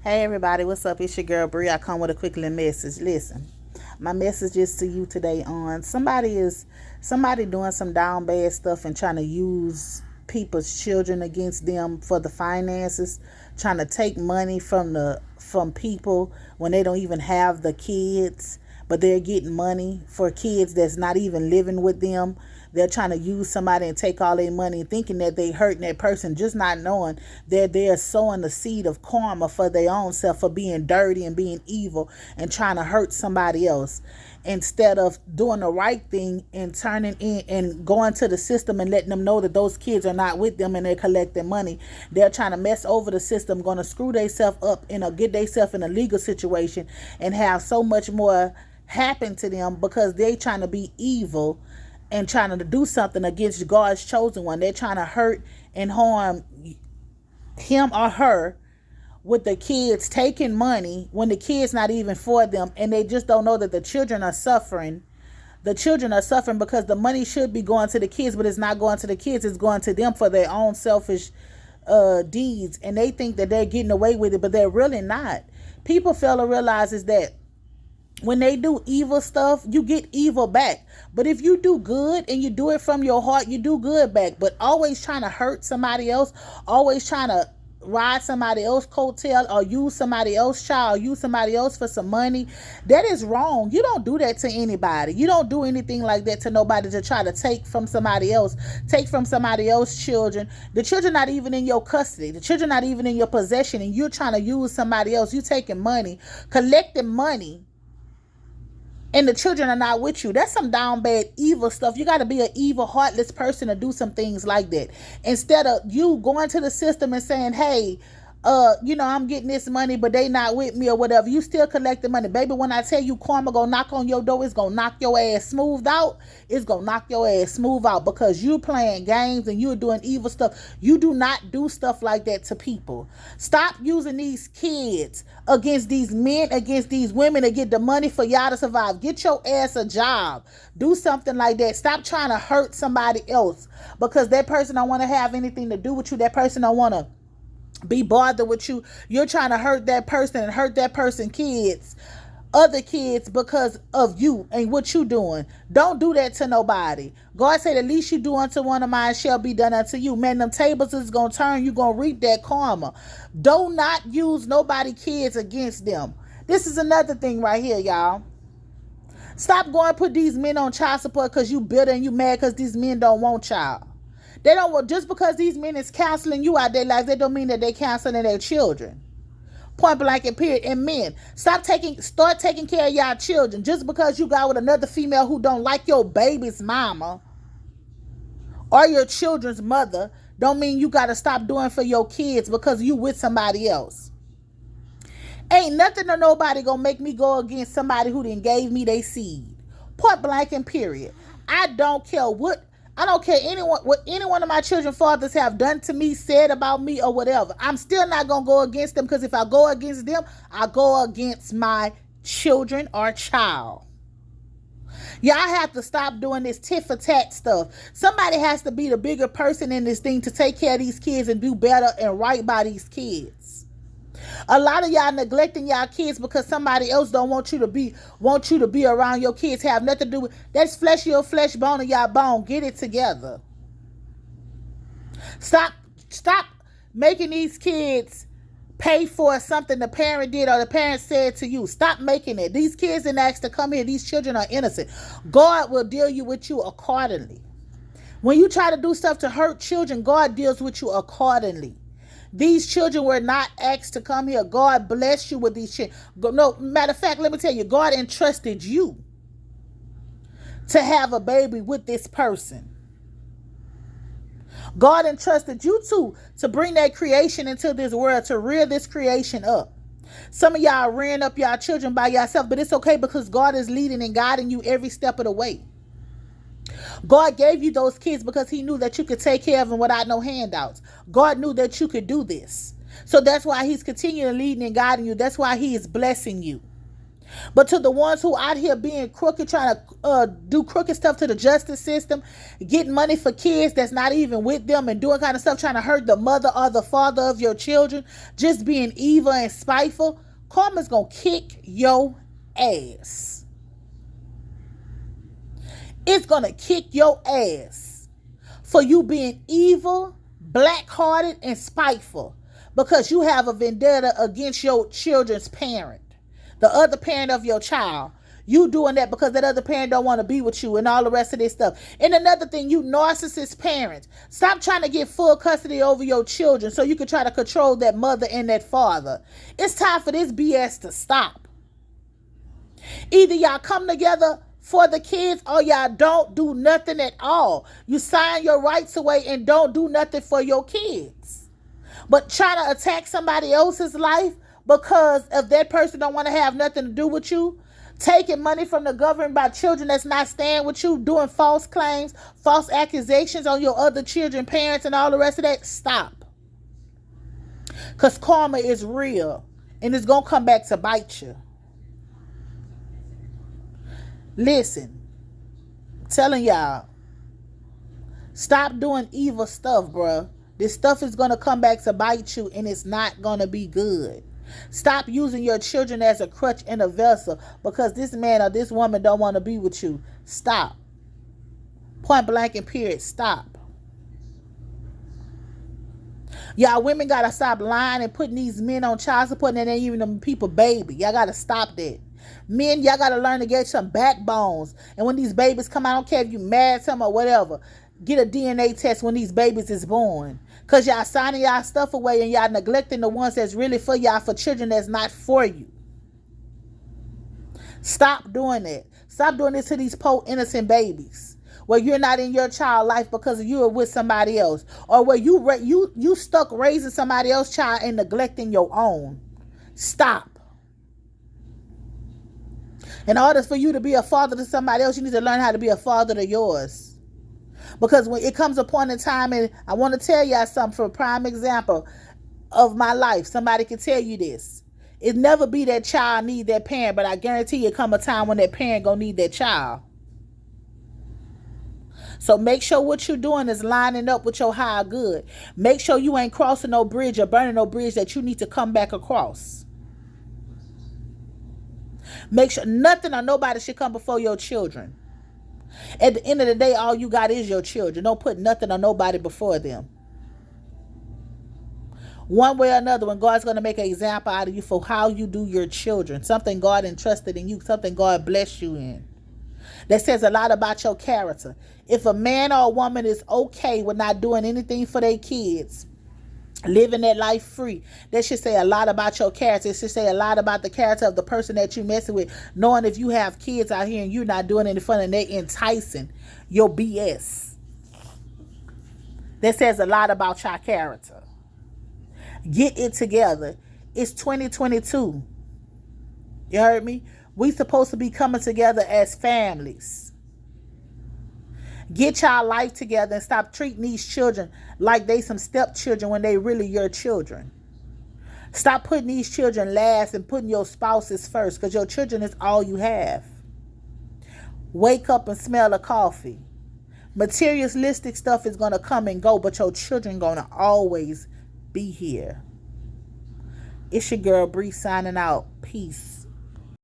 Hey everybody, what's up? It's your girl Bree. I come with a quick little message. Listen, my message is to you today on somebody doing some down bad stuff and trying to use people's children against them for the finances, trying to take money from people when they don't even have the kids, but they're getting money for kids that's not even living with them. They're trying to use somebody and take all their money, thinking that they hurting that person, just not knowing that they're sowing the seed of karma for their own self, for being dirty and being evil and trying to hurt somebody else. Instead of doing the right thing and turning in and going to the system and letting them know that those kids are not with them and they're collecting money, they're trying to mess over the system, going to screw themselves up get themselves in a legal situation and have so much more happen to them because they trying to be evil and trying to do something against God's chosen one. They're trying to hurt and harm him or her with the kids taking money when the kids not even for them, and they just don't know that the children are suffering. The children are suffering because the money should be going to the kids, but it's not going to the kids. It's going to them for their own selfish deeds, and they think that they're getting away with it, but they're really not. People fail to realize is that when they do evil stuff, you get evil back. But if you do good and you do it from your heart, you do good back. But always trying to hurt somebody else, always trying to ride somebody else's coattail or use somebody else's child, or use somebody else for some money, that is wrong. You don't do that to anybody. You don't do anything like that to nobody to try to take from somebody else, take from somebody else's children. The children not even in your custody. The children not even in your possession, and you're trying to use somebody else. You taking money, collecting money, and the children are not with you. That's some down bad evil stuff. You got to be an evil, heartless person to do some things like that. Instead of you going to the system and saying, hey, I'm getting this money, but they not with me or whatever. You still collect the money. Baby, when I tell you karma gonna knock on your door, it's gonna knock your ass smooth out. It's gonna knock your ass smooth out because you playing games and you're doing evil stuff. You do not do stuff like that to people. Stop using these kids against these men, against these women to get the money for y'all to survive. Get your ass a job. Do something like that. Stop trying to hurt somebody else because that person don't want to have anything to do with you. That person don't want to be bothered with you. You're trying to hurt that person and hurt that person kids, other kids, because of you and what you doing. Don't do that to nobody. God said, the least you do unto one of mine shall be done unto you. Man, them tables is gonna turn. You gonna reap that karma. Do not use nobody kids against them. This is another thing right here, y'all. Stop going to put these men on child support because you bitter and you mad because these men don't want child. They don't want, just because these men is counseling you out their lives, they don't mean that they counseling their children. Point blank and period. And men, start taking care of y'all children. Just because you got with another female who don't like your baby's mama or your children's mother, don't mean you got to stop doing for your kids because you with somebody else. Ain't nothing or nobody gonna make me go against somebody who done gave me their seed. Point blank and period. I don't care what any one of my children's fathers have done to me, said about me, or whatever. I'm still not gonna go against them because if I go against them, I go against my children or child. Y'all have to stop doing this tit for tat stuff. Somebody has to be the bigger person in this thing to take care of these kids and do better and right by these kids. A lot of y'all neglecting y'all kids because somebody else don't want you to be around your kids. Have nothing to do with that's flesh of your flesh, bone of y'all bone. Get it together. Stop making these kids pay for something the parent did or the parent said to you. Stop making it. These kids didn't ask to come here. These children are innocent. God will deal with you accordingly. When you try to do stuff to hurt children, God deals with you accordingly. These children were not asked to come here. God bless you with these children. No, matter of fact, let me tell you, God entrusted you to have a baby with this person. God entrusted you to bring that creation into this world, to rear this creation up. Some of y'all rearing up y'all children by yourself, but it's okay because God is leading and guiding you every step of the way. God gave you those kids because he knew that you could take care of them without no handouts. God knew that you could do this. So that's why he's continuing leading and guiding you. That's why he is blessing you. But to the ones who out here being crooked, trying to do crooked stuff to the justice system, getting money for kids that's not even with them, and doing kind of stuff trying to hurt the mother or the father of your children, just being evil and spiteful, karma's gonna kick your ass. It's gonna kick your ass for you being evil, black-hearted, and spiteful, because you have a vendetta against your children's parent, the other parent of your child. You doing that because that other parent don't want to be with you and all the rest of this stuff. And another thing, you narcissist parents, stop trying to get full custody over your children so you can try to control that mother and that father. It's time for this BS to stop. Either y'all come together for the kids or y'all don't do nothing at all. You sign your rights away and don't do nothing for your kids. But try to attack somebody else's life because if that person don't want to have nothing to do with you, taking money from the government by children that's not staying with you, doing false claims, false accusations on your other children, parents, and all the rest of that, stop. Because karma is real and it's going to come back to bite you. Listen, I'm telling y'all, stop doing evil stuff, bruh. This stuff is going to come back to bite you and it's not going to be good. Stop using your children as a crutch and a vessel because this man or this woman don't want to be with you. Stop. Point blank and period. Stop. Y'all women got to stop lying and putting these men on child support and they ain't even them people baby. Y'all got to stop that. Men, y'all got to learn to get some backbones. And when these babies come out, I don't care if you mad at them or whatever, get a DNA test when these babies is born. Because y'all signing y'all stuff away and y'all neglecting the ones that's really for y'all, for children that's not for you. Stop doing that. Stop doing this to these poor innocent babies. Where you're not in your child life because you are with somebody else. Or where you stuck raising somebody else's child and neglecting your own. Stop. In order for you to be a father to somebody else, you need to learn how to be a father to yours. Because when it comes upon a time, and I want to tell y'all something for a prime example of my life. Somebody can tell you this. It never be that child need that parent, but I guarantee you come a time when that parent gonna need that child. So make sure what you're doing is lining up with your higher good. Make sure you ain't crossing no bridge or burning no bridge that you need to come back across. Make sure nothing or nobody should come before your children. At the end of the day, all you got is your children. Don't put nothing or nobody before them. One way or another, when God's going to make an example out of you for how you do your children, something God entrusted in you, something God blessed you in, that says a lot about your character. If a man or a woman is okay with not doing anything for their kids, living that life free, that should say a lot about your character. It should say a lot about the character of the person that you're messing with. Knowing if you have kids out here and you're not doing any fun and they're enticing your BS. That says a lot about your character. Get it together. It's 2022. You heard me? We supposed to be coming together as families. Get y'all life together and stop treating these children like they some stepchildren when they really your children. Stop putting these children last and putting your spouses first, because your children is all you have. Wake up and smell the coffee. Materialistic stuff is going to come and go, but your children going to always be here. It's your girl Bree signing out. Peace.